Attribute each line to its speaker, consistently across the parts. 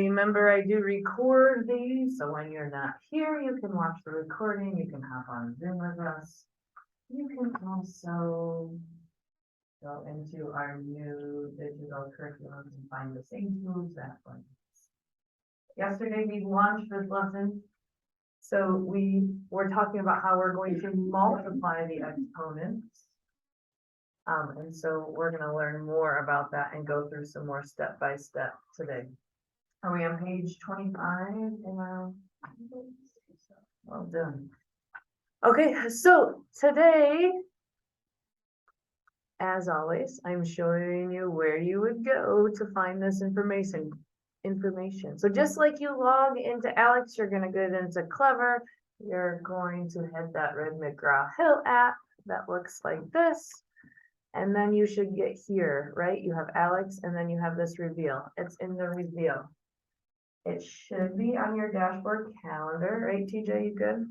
Speaker 1: remember I do record these, so when you're not here, you can watch the recording, you can hop on Zoom with us. You can also go into our new digital curriculum and find the same tools that one. Yesterday we launched this lesson. So we were talking about how we're going to multiply the exponents. And so we're going to learn more about that and go through some more step by step today. Are we on page 25 in our? Well done. Okay, so today, as always, I'm showing you where you would go to find this information. So just like you log into Alex, you're going to get into Clever. You're going to hit that Red McGraw-Hill app that looks like this. And then you should get here, right? You have Alex, and then you have this reveal. It's in the reveal. It should be on your dashboard calendar, right, TJ? You good?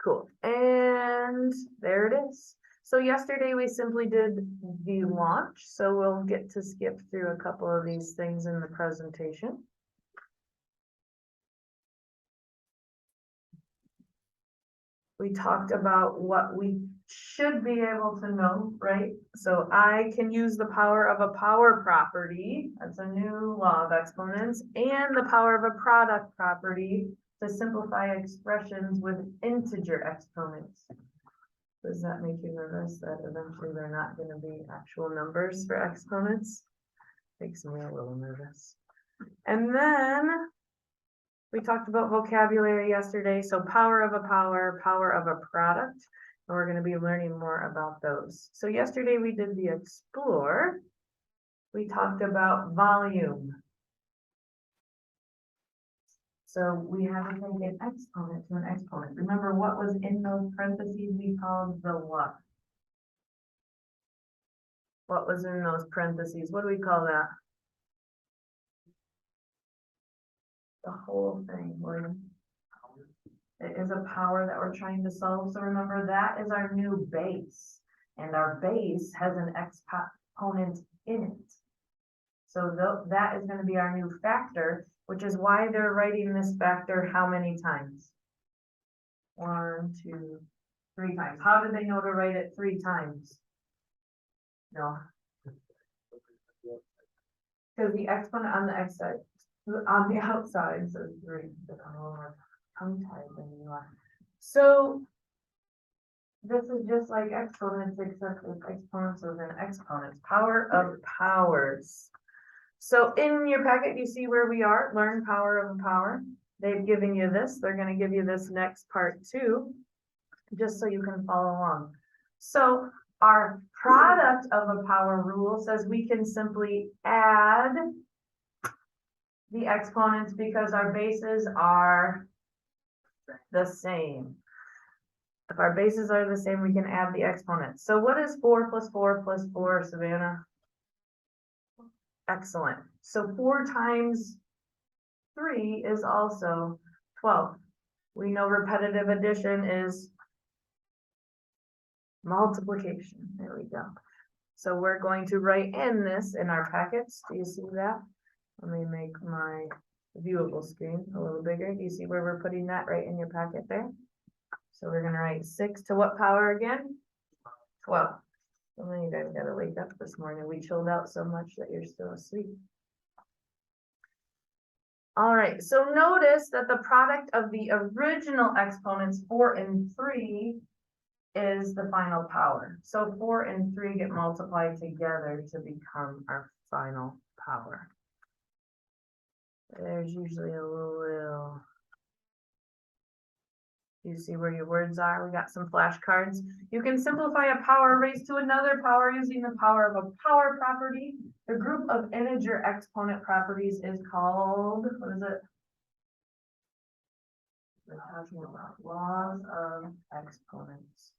Speaker 1: Cool. And there it is. So yesterday we simply did the launch. So we'll get to skip through a couple of these things in the presentation. We talked about what we should be able to know, right? So I can use the power of a power property, that's a new law of exponents, and the power of a product property to simplify expressions with integer exponents. Does that make you nervous that eventually they're not going to be actual numbers for exponents? Makes me a little nervous. And then we talked about vocabulary yesterday. So power of a power, power of a product. And we're going to be learning more about those. So yesterday we did the explore. We talked about volume. So we have to take an exponent to an exponent. Remember what was in those parentheses we called the what? What was in those parentheses? What do we call that? The whole thing, William. It is a power that we're trying to solve. So remember that is our new base. And our base has an exponent in it. So that is going to be our new factor, which is why they're writing this factor how many times? 1, 2, 3 times. How did they know to write it 3 times? No. Because the exponent on the x side, on the outside says 3. I'm a little more tongue-tied than you are. So this is just like exponents, except with exponents within exponents. Power of powers. So in your packet, you see where we are, learn power of a power. They've given you this. They're going to give you this next part too, just so you can follow along. So our product of a power rule says we can simply add the exponents because our bases are the same. If our bases are the same, we can add the exponents. So what is 4 plus 4 plus 4, Savannah? Excellent. So 4 times 3 is also 12. We know repetitive addition is multiplication. There we go. So we're going to write in this in our packets. Do you see that? Let me make my viewable screen a little bigger. Do you see where we're putting that right in your packet there? So we're going to write 6 to what power again? 12. Well, then you guys got to wake up this morning. We chilled out so much that you're still asleep. All right, so notice that the product of the original exponents 4 and 3 is the final power. So 4 and 3 get multiplied together to become our final power. There's usually a little, you see where your words are? We got some flashcards. You can simplify a power raised to another power using the power of a power property. The group of integer exponent properties is called, what is it? We're talking about laws of exponents.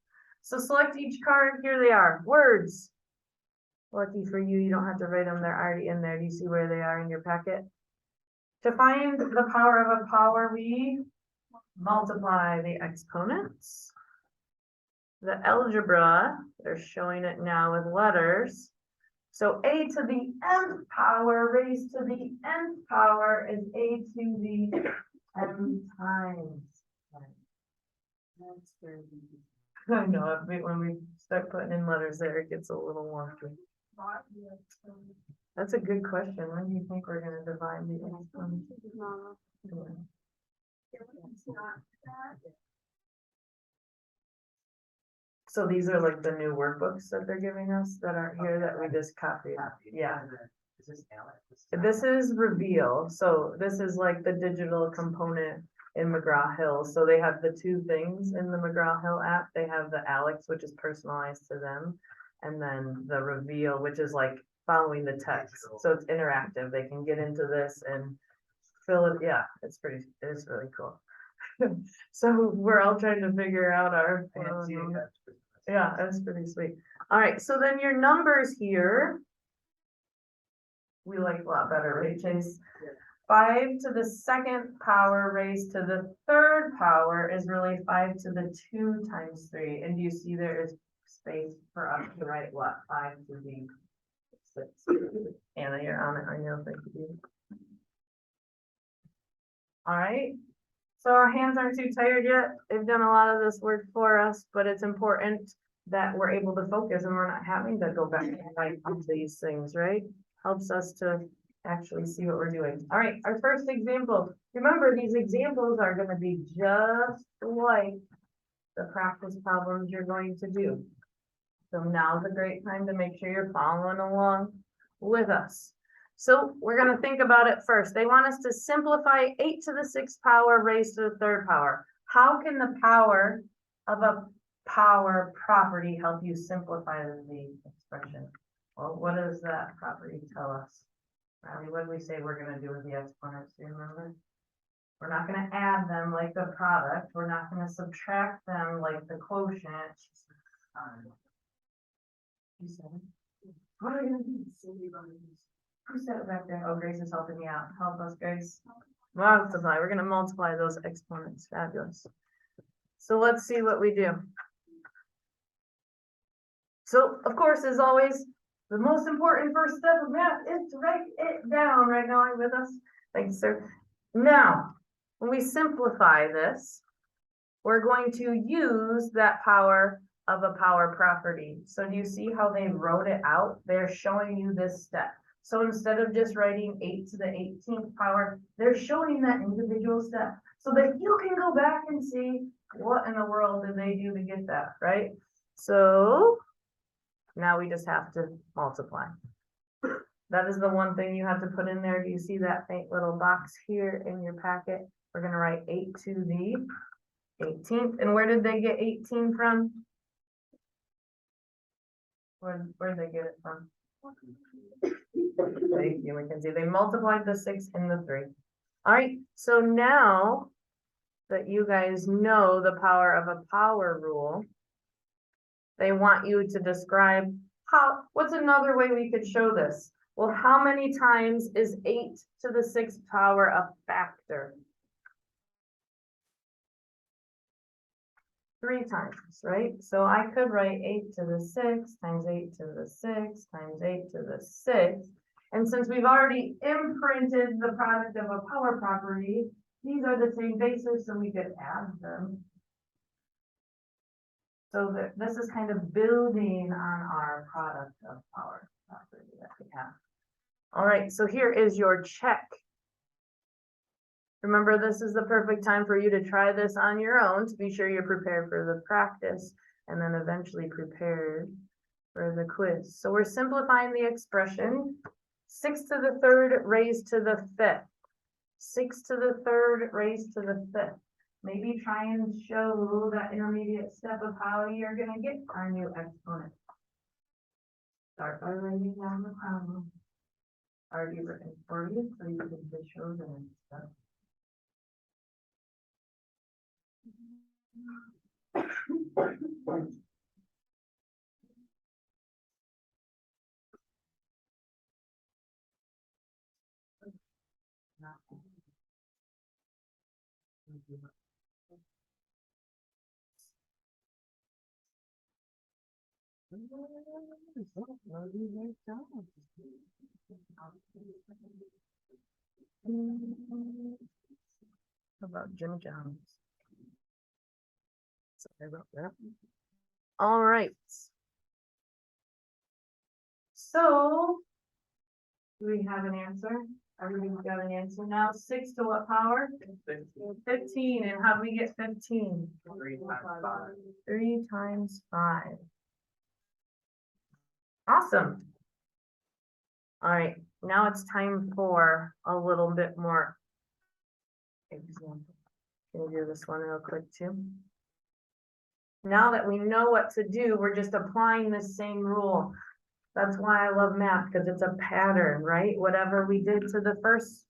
Speaker 1: So select each card. Here they are. Words. Lucky for you, you don't have to write them. They're already in there. Do you see where they are in your packet? To find the power of a power, we multiply the exponents. The algebra, they're showing it now with letters. So a to the nth power raised to the nth power is a to the n times. That's very easy. I know, when we start putting in letters there, it gets a little wonky. That's a good question. When do you think we're gonna divide the exponent? So these are like the new workbooks that they're giving us that aren't here that we just copied. Yeah. This is Reveal. So this is like the digital component in McGraw-Hill. So they have the two things in the McGraw-Hill app. They have the Alex, which is personalized to them, and then the Reveal, which is like following the text. So it's interactive. They can get into this and fill it. Yeah, it's really cool. So we're all trying to figure out our. Yeah, that's pretty sweet. All right, so then your numbers here. We like a lot better, right, Chase? 5 to the second power raised to the third power is really 5 to the 2 times 3. And do you see there is space for us to write what? 5 to the 6. Anna, you're on it. I know, thank you. All right. So our hands aren't too tired yet. They've done a lot of this work for us, but it's important that we're able to focus and we're not having to go back and write on these things, right? Helps us to actually see what we're doing. All right, our first example. Remember, these examples are going to be just like the practice problems you're going to do. So now's a great time to make sure you're following along with us. So we're going to think about it first. They want us to simplify 8 to the 6th power raised to the 3rd power. How can the power of a power property help you simplify the expression? Well, what does that property tell us? Riley, what did we say we're going to do with the exponents? Do you remember? We're not going to add them like the product. We're not going to subtract them like the quotient. You said it. What are we going to do? Who said it back there? Oh, Grace is helping me out. Help us, Grace. Multiply. We're going to multiply those exponents. Fabulous. So let's see what we do. So, of course, as always, the most important first step of math is to write it down. Right now, are you with us? Thanks, sir. Now, when we simplify this, we're going to use that power of a power property. So do you see how they wrote it out? They're showing you this step. So instead of just writing 8 to the 18th power, they're showing that individual step so that you can go back and see what in the world did they do to get that, right? So now we just have to multiply. That is the one thing you have to put in there. Do you see that faint little box here in your packet? We're going to write 8 to the 18th. And where did they get 18 from? Where did they get it from? Thank you, Mackenzie. They multiplied the 6 and the 3. All right, so now that you guys know the power of a power rule, they want you to describe what's another way we could show this? Well, how many times is 8 to the 6th power a factor? 3 times, right? So I could write 8 to the 6 times 8 to the 6 times 8 to the 6. And since we've already imprinted the product of a power property, these are the same bases, so we could add them. So this is kind of building on our product of power property that we have. All right, so here is your check. Remember, this is the perfect time for you to try this on your own to be sure you're prepared for the practice and then eventually prepared for the quiz. So we're simplifying the expression 6 to the 3rd raised to the 5th. 6 to the 3rd raised to the 5th. Maybe try and show that intermediate step of how you're going to get our new exponent. Start by writing down the problem. Already written for you, so you can just show them stuff.
Speaker 2: How about Jim Jones? Sorry about that. All right.
Speaker 1: So, do we have an answer? Everybody's got an answer now. 6 to what power? 15. And how do we get 15?
Speaker 3: 3 times 5.
Speaker 2: 3 times 5. Awesome. All right, now it's time for a little bit more example. Can we do this one real quick too? Now that we know what to do, we're just applying the same rule. That's why I love math, because it's a pattern, right? Whatever we did to the first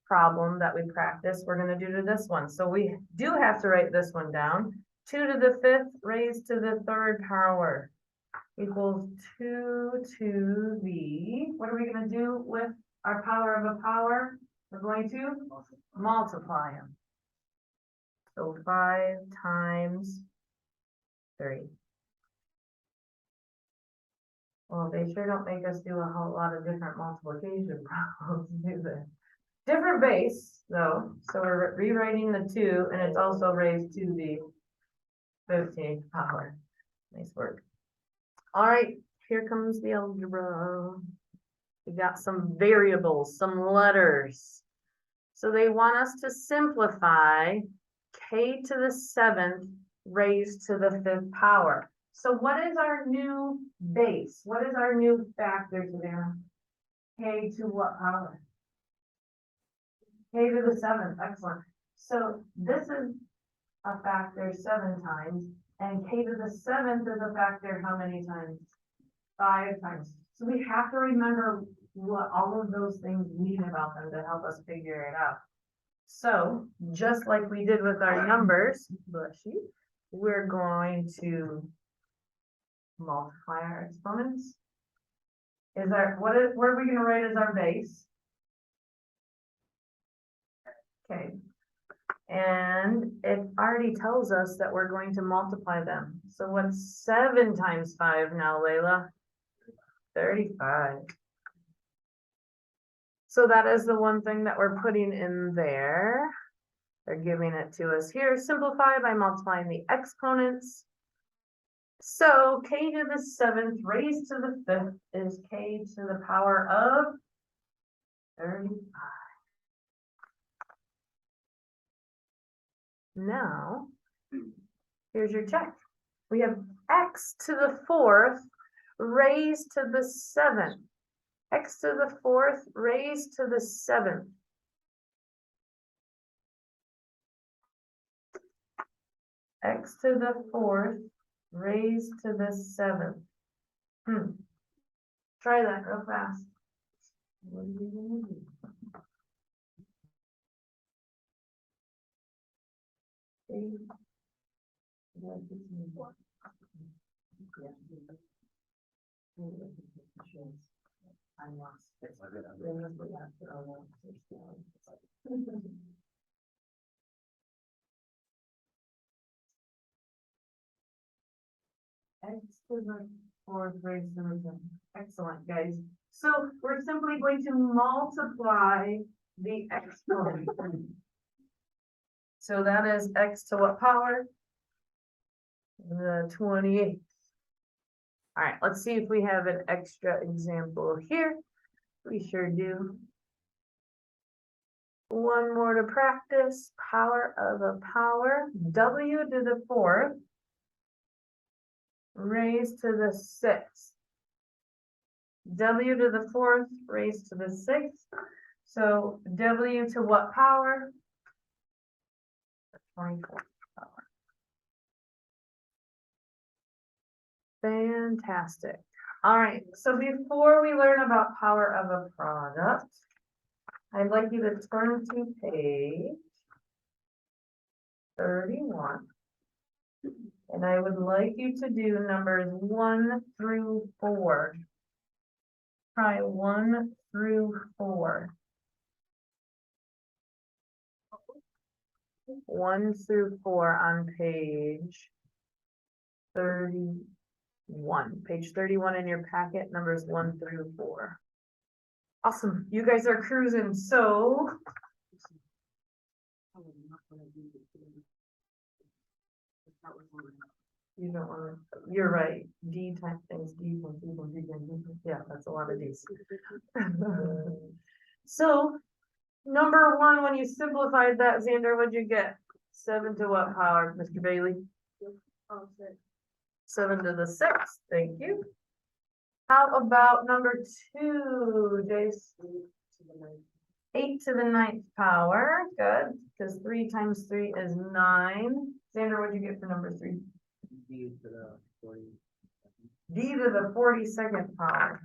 Speaker 2: problem that we practiced, we're gonna do to this one. So we do have to write this one down. 2 to the 5th raised to the 3rd power equals 2 to the, what are we gonna do with our power of a power? We're going to multiply them. So 5 times 3. Well, they sure don't make us do a whole lot of different multiplication problems, do they? Different base, though, so we're rewriting the 2, and it's also raised to the 15th power. Nice work. All right, here comes the algebra. We got some variables, some letters. So they want us to simplify k to the 7th raised to the 5th power. So what is our new base? What is our new factor today? K to what power? K to the 7th, excellent. So this is a factor 7 times, and k to the 7th is a factor how many times? 5 times. So we have to remember what all of those things mean about them to help us figure it out. So just like we did with our numbers, bless you, we're going to multiply our exponents. Where are we gonna write as our base? Okay. And it already tells us that we're going to multiply them. So what's 7 times 5 now, Layla? 35. So that is the one thing that we're putting in there. They're giving it to us here. Simplify by multiplying the exponents. So k to the 7th raised to the 5th is k to the power of 35. Now, here's your check. We have x to the 4th raised to the 7th. X to the 4th raised to the 7th. X to the 4th raised to the 7th. Try that real fast. What are you gonna do? I'm lost. X to the 4th raised to the 7th. Excellent, guys. So we're simply going to multiply the exponent. So that is x to what power? The 28th. All right, let's see if we have an extra example here. We sure do. One more to practice. Power of a power. W to the 4th raised to the 6th. W to the 4th raised to the 6th. So W to what power? 24th power. Fantastic. All right, so before we learn about power of a product, I'd like you to turn to page 31. And I would like you to do numbers 1 through 4. Try 1 through 4. 1 through 4 on page 31. 1, page 31 in your packet, numbers 1 through 4. Awesome, you guys are cruising, so. You don't wanna, you're right, D type things, D times D times D times D times, yeah, that's a lot of Ds. So, number 1, when you simplified that, Xander, what'd you get? 7 to what power, Mr. Bailey? 7 to the 6th, thank you. How about number 2, Jace? 8 to the 9th power, good, because 3 times 3 is 9. Xander, what'd you get for number 3?
Speaker 3: D to the 40.
Speaker 2: D to the 42nd power.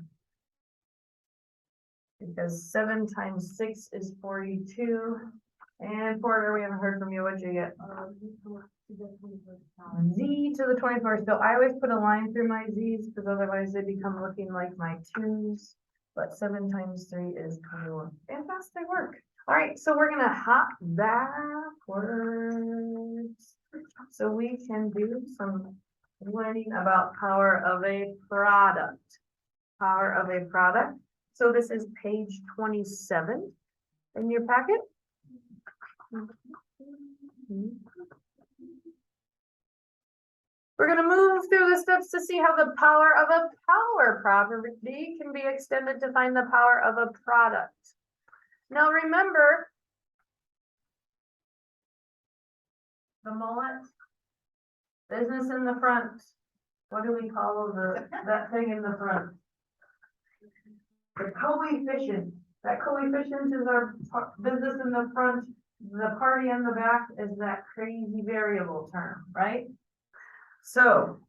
Speaker 2: Because 7 times 6 is 42. And Porter, we haven't heard from you, what'd you get? Z to the 24th, so I always put a line through my Z's, because otherwise they become looking like my 2's. But 7 times 3 is 21. Fantastic work. All right, so we're gonna hop backwards. So we can do some learning about power of a product. Power of a product. So this is page 27 in your packet. We're gonna move through the steps to see how the power of a power property can be extended to find the power of a product. Now remember, the mullet, business in the front. What do we call that thing in the front? The coefficient. That coefficient is our business in the front. The party in the back is that crazy variable term, right? So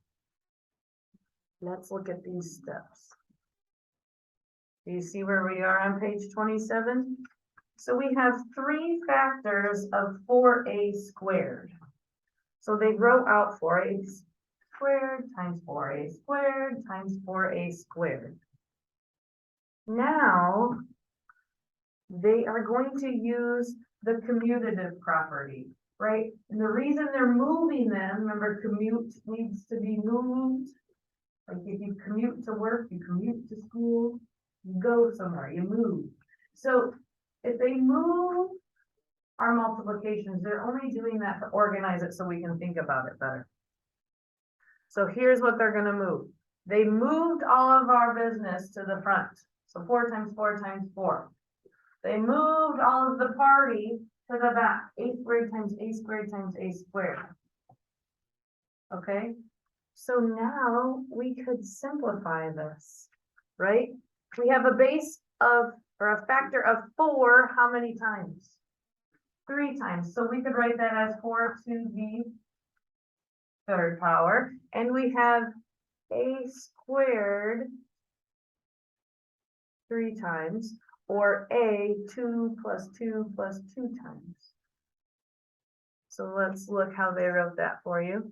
Speaker 2: let's look at these steps. Do you see where we are on page 27? So we have 3 factors of 4a squared. So they wrote out 4a squared times 4a squared times 4a squared. Now they are going to use the commutative property, right? And the reason they're moving them, remember, commute needs to be moved. Like if you commute to work, you commute to school, you go somewhere, you move. So if they move our multiplications, they're only doing that to organize it so we can think about it better. So here's what they're gonna move. They moved all of our business to the front. So 4 times 4 times 4. They moved all of the party to the back. A squared times a squared times a squared. Okay, so now we could simplify this, right? We have a base of, or a factor of 4, how many times? 3 times. So we could write that as 4 to the 3rd power. And we have a squared 3 times, or a 2 plus 2 plus 2 times. So let's look how they wrote that for you.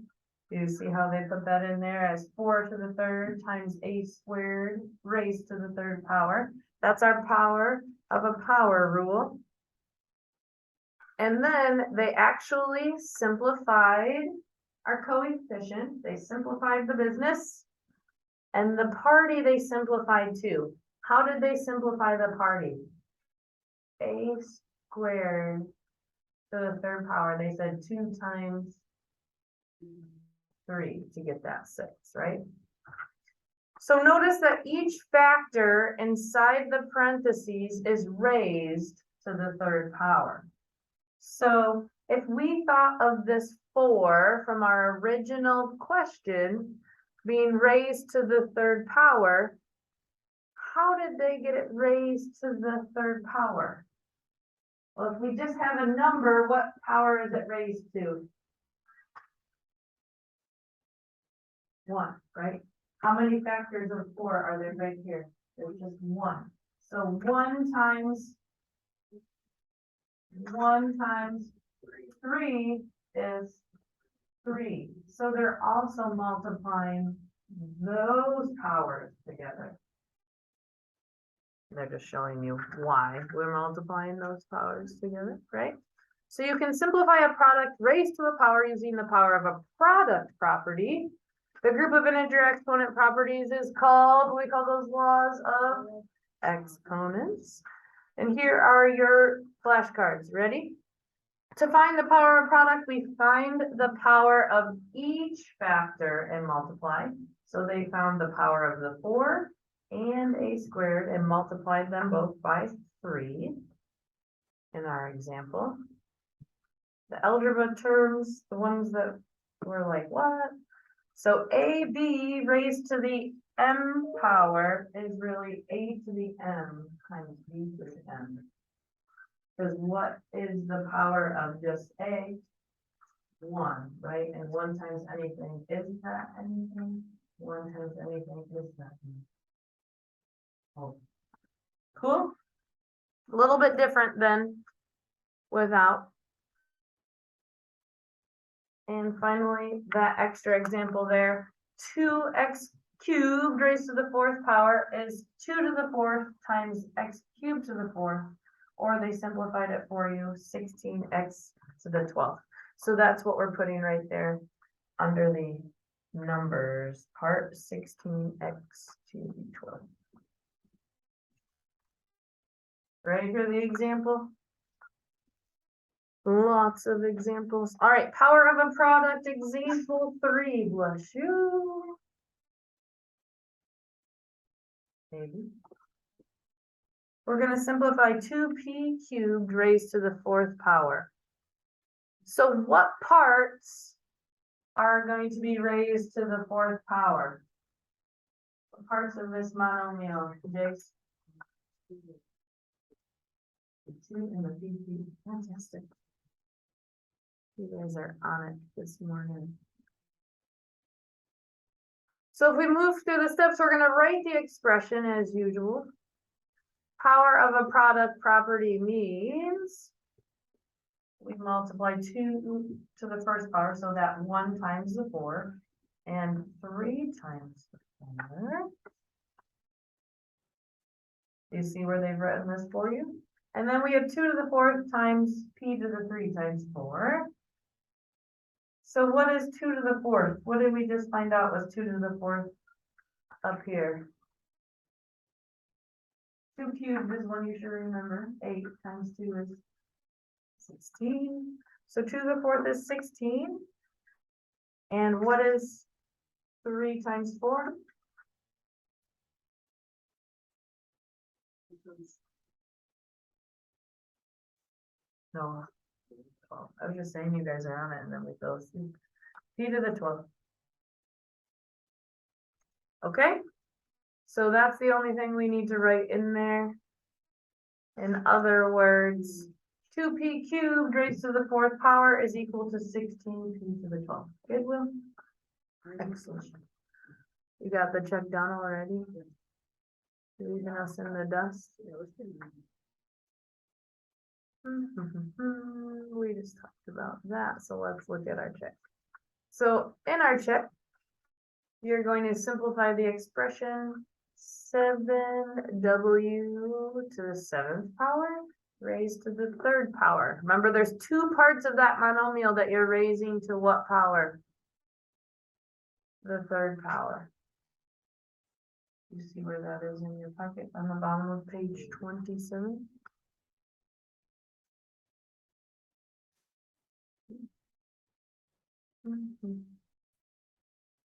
Speaker 2: You see how they put that in there as 4 to the 3rd times a squared raised to the 3rd power. That's our power of a power rule. And then they actually simplified our coefficient. They simplified the business. And the party they simplified too. How did they simplify the party? A squared to the 3rd power. They said 2 times 3 to get that 6, right? So notice that each factor inside the parentheses is raised to the 3rd power. So if we thought of this 4 from our original question being raised to the 3rd power, how did they get it raised to the 3rd power? Well, if we just have a number, what power is it raised to? 1, right? How many factors of 4 are there right here? There's just 1. So 1 times 3 is 3. So they're also multiplying those powers together. They're just showing you why we're multiplying those powers together, right? So you can simplify a product raised to a power using the power of a product property. The group of integer exponent properties is called, what do we call those laws of exponents? And here are your flashcards. Ready? To find the power of product, we find the power of each factor and multiply. So they found the power of the 4 and a squared and multiplied them both by 3 in our example. The algebra terms, the ones that were like, what? So AB raised to the m power is really a to the m times b to the m. Because what is the power of just a? 1, right? And 1 times anything is that anything? 1 times anything is nothing. Oh. Cool? A little bit different than without. And finally, that extra example there, 2x cubed raised to the 4th power is 2 to the 4th times x cubed to the 4th, or they simplified it for you, 16x to the 12th. So that's what we're putting right there under the numbers part, 16x to the 12th. Ready for the example? Lots of examples. All right, power of a product, example 3, bless you. Maybe. We're gonna simplify 2p cubed raised to the 4th power. So what parts are going to be raised to the 4th power? What parts of this monomial, Jace? The 2 and the p. Fantastic. You guys are on it this morning. So if we move through the steps, we're gonna write the expression as usual. Power of a product property means we multiply 2 to the 1st power, so that 1 times the 4 and 3 times the 4. You see where they've written this for you? And then we have 2 to the 4th times p to the 3 times 4. So what is 2 to the 4th? What did we just find out was 2 to the 4th up here? 2 cubed is one you should remember. 8 times 2 is 16. So 2 to the 4th is 16. And what is 3 times 4? No. I was just saying you guys are on it and then we go see. P to the 12th. Okay? So that's the only thing we need to write in there. In other words, 2p cubed raised to the 4th power is equal to 16p to the 12th. Good, Will? Excellent. You got the check done already? Leaving us in the dust? We just talked about that, so let's look at our check. So in our check, you're going to simplify the expression 7w to the 7th power raised to the 3rd power. Remember, there's 2 parts of that monomial that you're raising to what power? The 3rd power. You see where that is in your pocket on the bottom of page 27?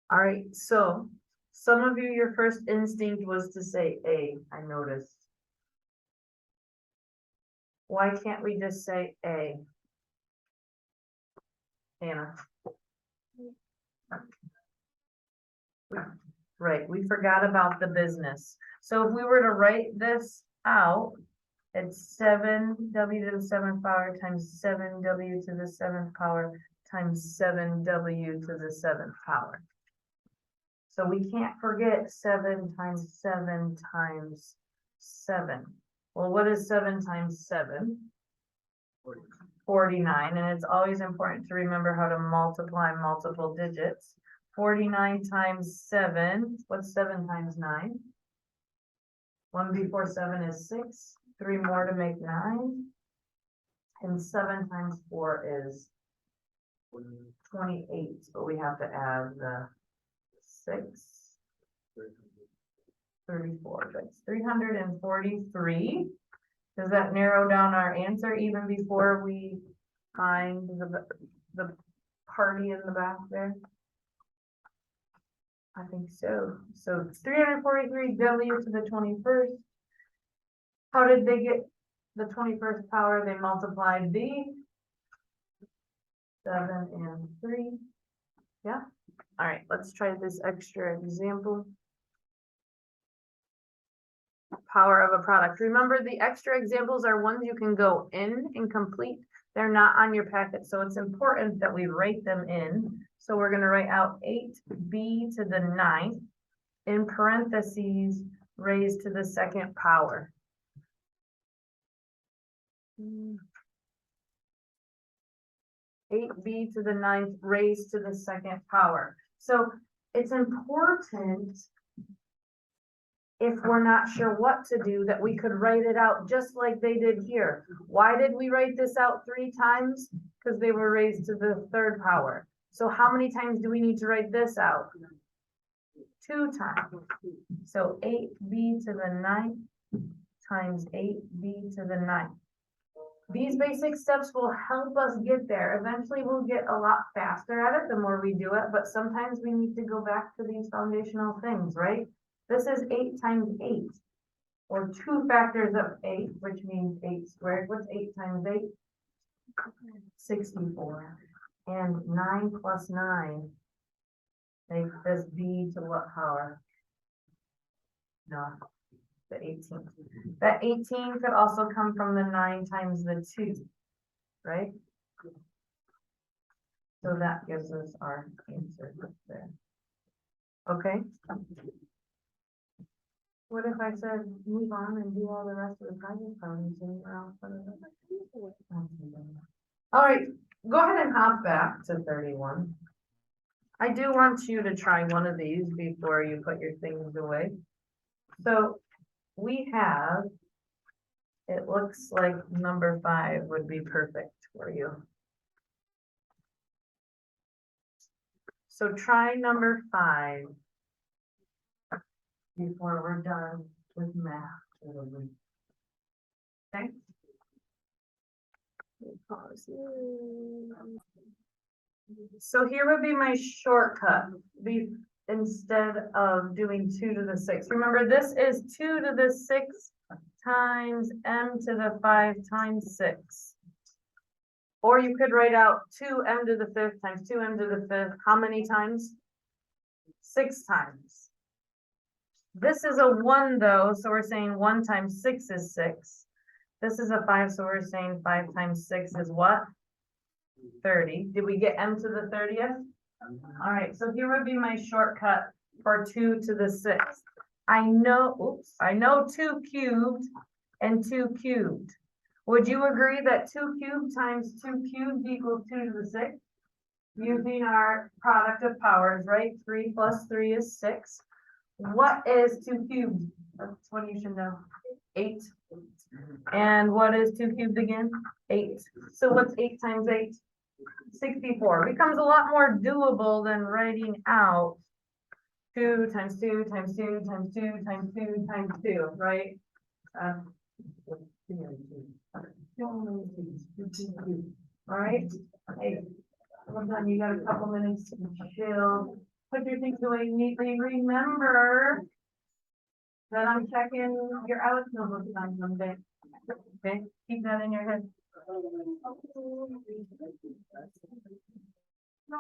Speaker 2: All right, so some of you, your first instinct was to say A, I noticed. Why can't we just say A? Anna. Right, we forgot about the business. So if we were to write this out, it's 7w to the 7th power times 7w to the 7th power times 7w to the 7th power. So we can't forget 7 times 7 times 7. Well, what is 7 times 7? 49, and it's always important to remember how to multiply multiple digits. 49 times 7, what's 7 times 9? 1 before 7 is 6, 3 more to make 9. And 7 times 4 is 28, but we have to add the 34, that's 343. Does that narrow down our answer even before we find the party in the back there? I think so. So it's 343 W to the 21st. How did they get the 21st power? They multiplied the 7 and 3. Yeah. All right, let's try this extra example. Power of a product. Remember, the extra examples are ones you can go in and complete. They're not on your packet, so it's important that we write them in. So we're gonna write out 8b to the 9th in parentheses raised to the 2nd power. 8b to the 9th raised to the 2nd power. So it's important, if we're not sure what to do, that we could write it out just like they did here. Why did we write this out 3 times? Because they were raised to the 3rd power. So how many times do we need to write this out? 2 times. So 8b to the 9th times 8b to the 9th. These basic steps will help us get there. Eventually we'll get a lot faster at it the more we do it, but sometimes we need to go back to these foundational things, right? This is 8 times 8, or 2 factors of 8, which means 8 squared. What's 8 times 8? 64. And 9 plus 9 makes this b to what power? No, the 18. That 18 could also come from the 9 times the 2, right? So that gives us our answer there. Okay. What if I said move on and do all the rest of the project problems and you're all for the- All right, go ahead and hop back to 31. I do want you to try one of these before you put your things away. So we have, it looks like number 5 would be perfect for you. So try number 5 before we're done with math. Okay. Pause. So here would be my shortcut. Instead of doing 2 to the 6. Remember, this is 2 to the 6 times m to the 5 times 6. Or you could write out 2m to the 5th times 2m to the 5th. How many times? 6 times. This is a 1 though, so we're saying 1 times 6 is 6. This is a 5, so we're saying 5 times 6 is what? 30. Did we get m to the 30th? All right, so here would be my shortcut for 2 to the 6th. I know 2 cubed and 2 cubed. Would you agree that 2 cubed times 2 cubed equals 2 to the 6th? Using our product of powers, right? 3 plus 3 is 6. What is 2 cubed? That's what you should know. 8. And what is 2 cubed again? 8. So what's 8 times 8? 64. Becomes a lot more doable than writing out 2 times 2 times 2 times 2 times 2 times 2, right? All right. Hey, well done. You got a couple minutes to chill. Put your things away neatly. Remember that I'm checking your Alex notebook on Monday. Okay, keep that in your head. No,